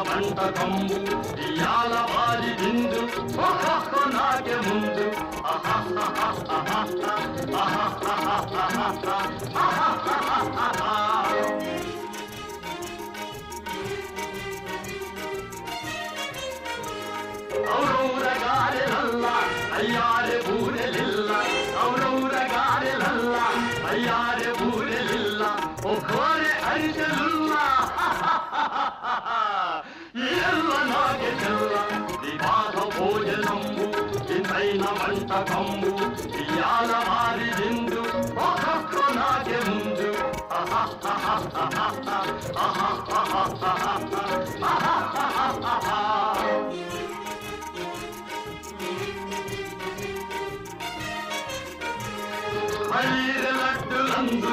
వంటకంబు ఇయాల వారి విందు నాకే ముందు ఔరగారెలల్ల అయ్యారే బూరెలిల్ల ఔరగారెలల్ల అయ్యారే బూరెలిల్ల ఒక్కోరే అరిసెలుల్ల ಎಲ್ಲ ನಾಗೆ ಚೆಲ್ಲ ವಿವಾಹ ಭೋಜನಂಬು ಇಂತೈನ వంటకంబు ఇయాల వారి విందు ఒక్కొక్క నాಗೆ ముందు లడ్డులందు